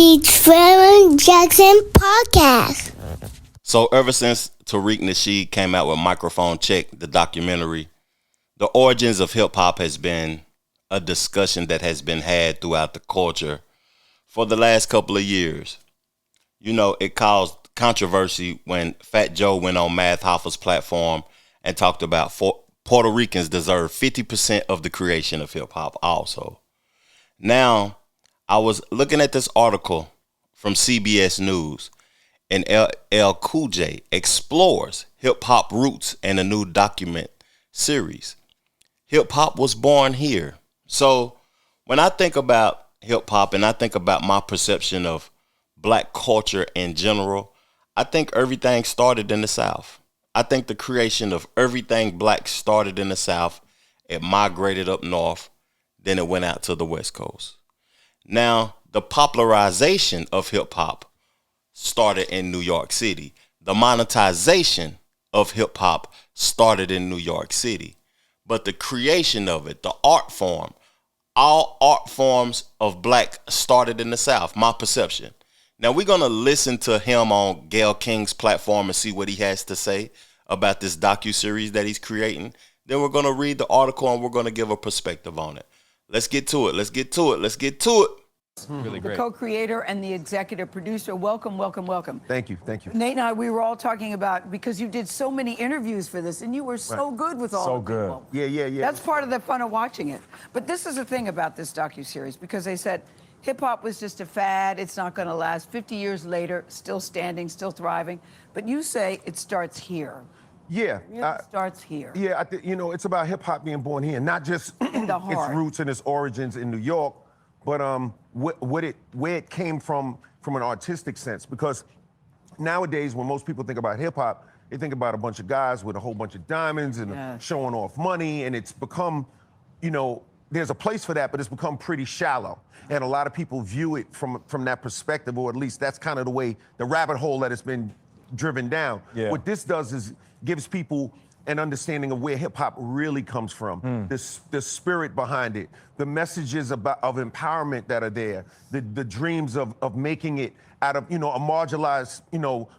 the Trevor Jackson Podcast. So ever since Tariq Nasheed came out with Microphone Check, the documentary, the origins of hip-hop has been a discussion that has been had throughout the culture for the last couple of years. You know, it caused controversy when Fat Joe went on Math Hoffa's platform and talked about Puerto Ricans deserve 50% of the creation of hip-hop also. Now, I was looking at this article from CBS News, and LL Cool J explores hip-hop roots in a new document series. Hip-hop was born here. So when I think about hip-hop and I think about my perception of black culture in general, I think everything started in the South. I think the creation of everything black started in the South. It migrated up north, then it went out to the West Coast. Now, the popularization of hip-hop started in New York City. The monetization of hip-hop started in New York City. But the creation of it, the art form, all art forms of black started in the South, my perception. Now, we're going to listen to him on Gayle King's platform and see what he has to say about this docuseries that he's creating. Then we're going to read the article and we're going to give a perspective on it. Let's get to it. Let's get to it. Let's get to it. Really great. The co-creator and the executive producer. Welcome, welcome, welcome. Thank you, thank you. Nate and I, we were all talking about, because you did so many interviews for this, and you were so good with all So the good. people. Yeah. That's part of the fun of watching it. But this is the thing about this docuseries, because they said hip-hop was just a fad, it's not going to last. 50 years later, still standing, still thriving. But you say it starts here. Yeah. It really starts here. Yeah, it's about hip-hop being born here, not just In the heart. its roots and its origins in New York, but where it came from an artistic sense. Because nowadays, when most people think about hip-hop, they think about a bunch of guys with a whole bunch of diamonds and showing off money, and it's become, there's a place for that, but it's become pretty shallow. And a lot of people view it from that perspective, or at least that's kind of the way, the rabbit hole that it's been driven down. Yeah. What this does is gives people an understanding of where hip-hop really comes from, the spirit behind it, the messages of empowerment that are there, the dreams of making it out of a marginalized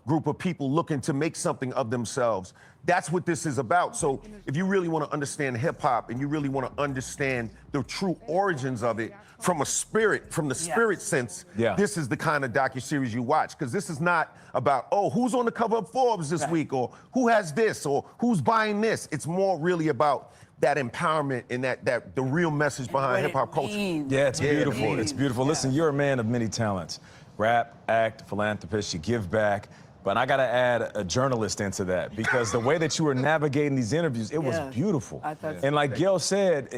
group of people looking to make something of themselves. That's what this is about. So if you really want to understand hip-hop and you really want to understand the true origins of it from the spirit sense, this is the kind of docuseries you watch. Because this is not about, who's on the cover of Forbes this week, or who has this, or who's buying this. It's more really about that empowerment and that the real message behind hip-hop culture. Yeah, it's beautiful. It's beautiful. Yeah. Listen, you're a man of many talents. Rap, act, philanthropist, you give back. But I got to add a journalist into that, because the way that you were navigating these interviews, it was beautiful. I thought And like Gayle said,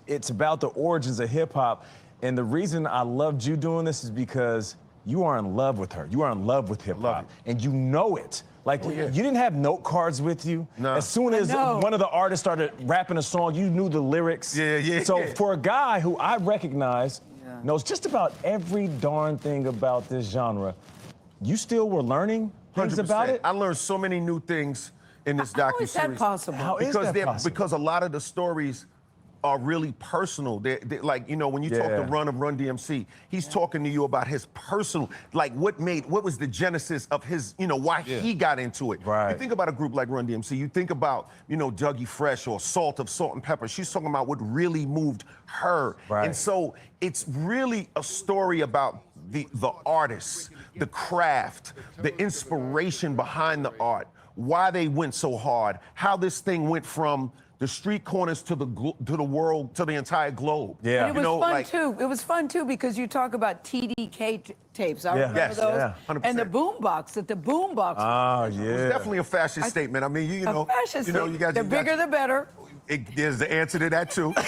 it's about the origins of hip-hop. And the reason I loved you doing this is because you are in love with her. You are in love with hip-hop. And you know it. Like, you didn't have note cards with you. No. As soon as one of the artists started rapping a song, you knew the lyrics. So for a guy who I recognize knows just about every darn thing about this genre, you still were learning things 100%. about it? I learned so many new things in this docuseries. How is that possible? How is that possible? Because a lot of the stories are really personal. They're like, when you talk to Run DMC, he's talking to you about his personal, like what was the genesis of his, why he got into it. Right. You think about a group like Run DMC, you think about, Dougie Fresh or Salt and Pepper. She's talking about what really moved her. Right. And so it's really a story about the artists, the craft, the inspiration behind the art, why they went so hard, how this thing went from the street corners to the world, to the entire globe. Yeah. And it was fun too. It was fun too, because you talk about TDK tapes. I remember those. Yeah, 100%. And the boombox. It was definitely a fascist statement. I mean, A fascist statement. you guys. The bigger, the better. There's the answer to that too. It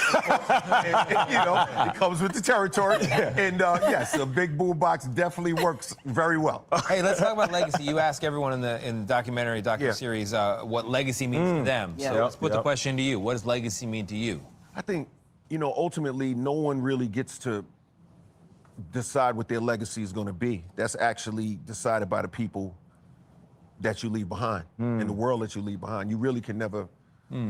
comes with the territory. And yes, a big boombox definitely works very well. Hey, let's talk about legacy. You ask everyone in the docuseries what legacy means to them. Yeah. So let's put the question to you. What does legacy mean to you? I think, ultimately, no one really gets to decide what their legacy is going to be. That's actually decided by the people that you leave behind, in the world that you leave behind. You really can never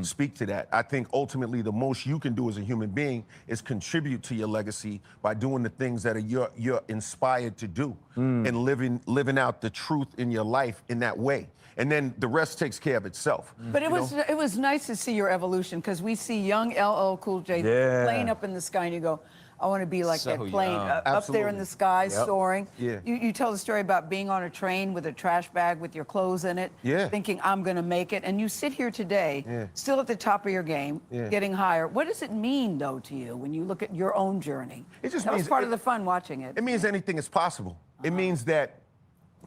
speak to that. I think ultimately the most you can do as a human being is contribute to your legacy by doing the things that you're inspired to do and living out the truth in your life in that way. And then the rest takes care of itself. But it was nice to see your evolution, because we see young LL Cool J plane up in the sky, and you go, I want to be like that plane up there in the sky, soaring. Yeah. You tell the story about being on a train with a trash bag with your clothes in it, thinking I'm going to make it. And you sit here today, still at the top of your game, getting higher. What does it mean, though, to you when you look at your own journey? It just that means was part of the fun watching it. It means anything is possible. It means that,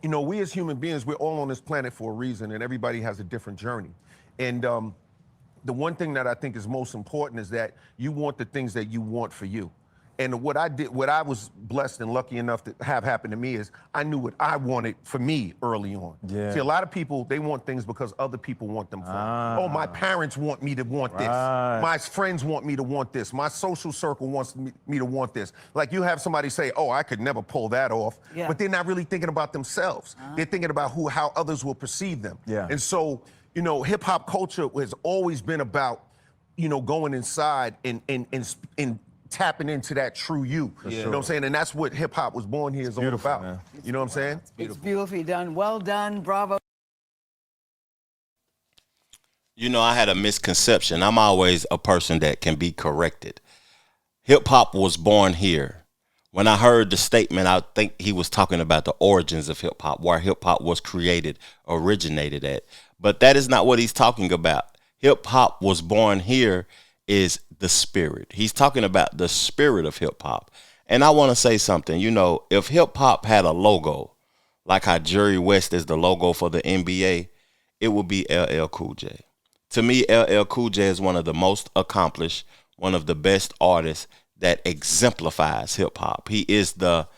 you know, we as human beings, we're all on this planet for a reason, and everybody has a different journey. And the one thing that I think is most important is that you want the things that you want for you. And what I was blessed and lucky enough to have happen to me is I knew what I wanted for me early on. Yeah. See, a lot of people, they want things because other people want them for them. Oh, my parents want me to want this. My friends want me to want this. My social circle wants me to want this. Like, you have somebody say, oh, I could never pull that off. But they're not really thinking about themselves. They're thinking about how others will perceive them. And so, you know, hip hop culture has always been about, you know, going inside and tapping into that true you. You know what I'm saying? And that's what hip hop was born here is all about. Man. You know what I'm saying? It's beautifully done. Well done. Bravo. You know, I had a misconception. I'm always a person that can be corrected. Hip hop was born here. When I heard the statement, I think he was talking about the origins of hip hop, where hip hop was created, originated at. But that is not what he's talking about. Hip hop was born here is the spirit. He's talking about the spirit of hip hop. And I want to say something. You know, if hip hop had a logo, like how Jerry West is the logo for the NBA, it would be LL Cool J. To me, LL Cool J is one of the most accomplished, one of the best artists that exemplifies hip hop. He is the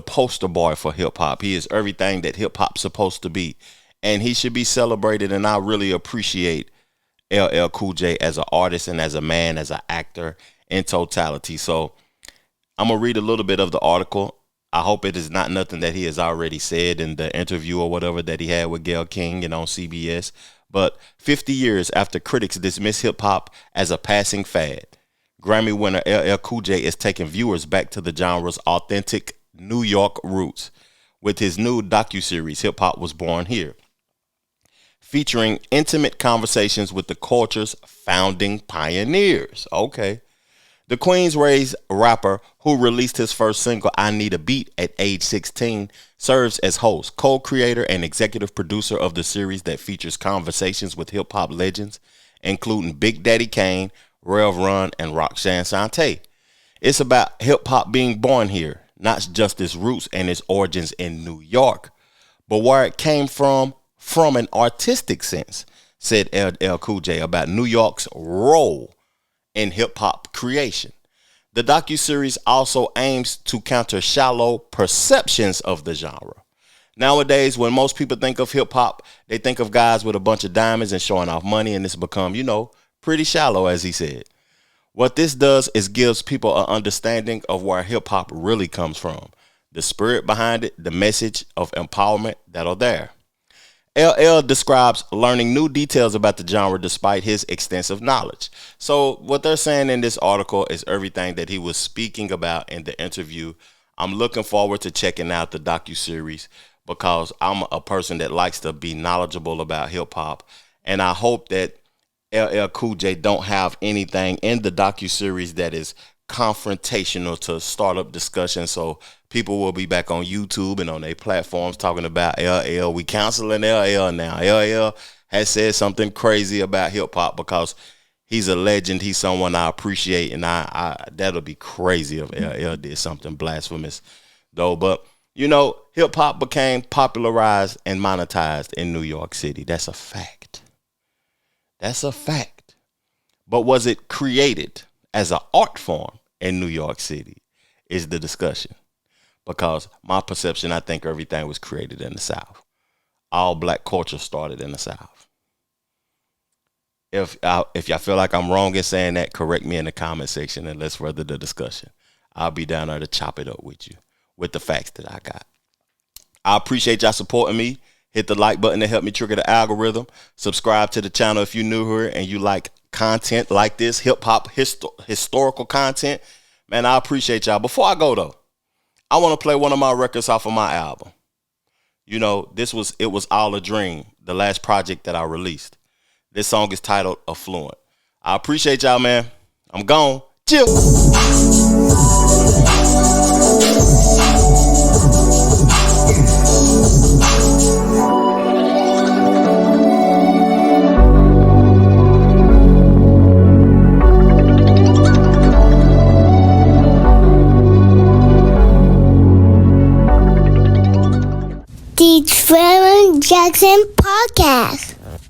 poster boy for hip hop. He is everything that hip hop's supposed to be. And he should be celebrated. And I really appreciate LL Cool J as an artist and as a man, as an actor in totality. So I'm going to read a little bit of the article. I hope it is not nothing that he has already said in the interview or whatever that he had with Gayle King and on CBS. But 50 years after critics dismiss hip hop as a passing fad, Grammy winner LL Cool J is taking viewers back to the genre's authentic New York roots with his new docuseries, Hip Hop Was Born Here, featuring intimate conversations with the culture's founding pioneers. Okay. The Queens-raised rapper who released his first single, I Need a Beat, at age 16, serves as host, co-creator, and executive producer of the series that features conversations with hip-hop legends, including Big Daddy Kane, Rev Run, and Roxanne Shante. It's about hip-hop being born here, not just its roots and its origins in New York, but where it came from an artistic sense, said LL Cool J about New York's role in hip-hop creation. The docuseries also aims to counter shallow perceptions of the genre. Nowadays, when most people think of hip-hop, they think of guys with a bunch of diamonds and showing off money, and it's become, you know, pretty shallow, as he said. What this does is gives people an understanding of where hip-hop really comes from, the spirit behind it, the message of empowerment that are there. LL describes learning new details about the genre despite his extensive knowledge. So what they're saying in this article is everything that he was speaking about in the interview. I'm looking forward to checking out the docuseries because I'm a person that likes to be knowledgeable about hip hop. And I hope that LL Cool J don't have anything in the docuseries that is confrontational to start up discussion. So people will be back on YouTube and on their platforms talking about LL. We canceling LL now. LL has said something crazy about hip hop because he's a legend. He's someone I appreciate, and I that'll be crazy if LL did something blasphemous, though. But you know, hip hop became popularized and monetized in New York City. That's a fact. That's a fact. But was it created as an art form in New York City is the discussion. Because my perception, I think everything was created in the South. All black culture started in the South. If y'all feel like I'm wrong in saying that, correct me in the comment section and let's further the discussion. I'll be down there to chop it up with you with the facts that I got. I appreciate y'all supporting me. Hit the like button to help me trigger the algorithm. Subscribe to the channel if you're new here and you like content like this, hip-hop historical content. Man, I appreciate y'all. Before I go, though, I want to play one of my records off of my album. You know, it was All a Dream, the last project that I released. This song is titled Affluent. I appreciate y'all, man. I'm gone. Chill. The Trevor Jackson Podcast.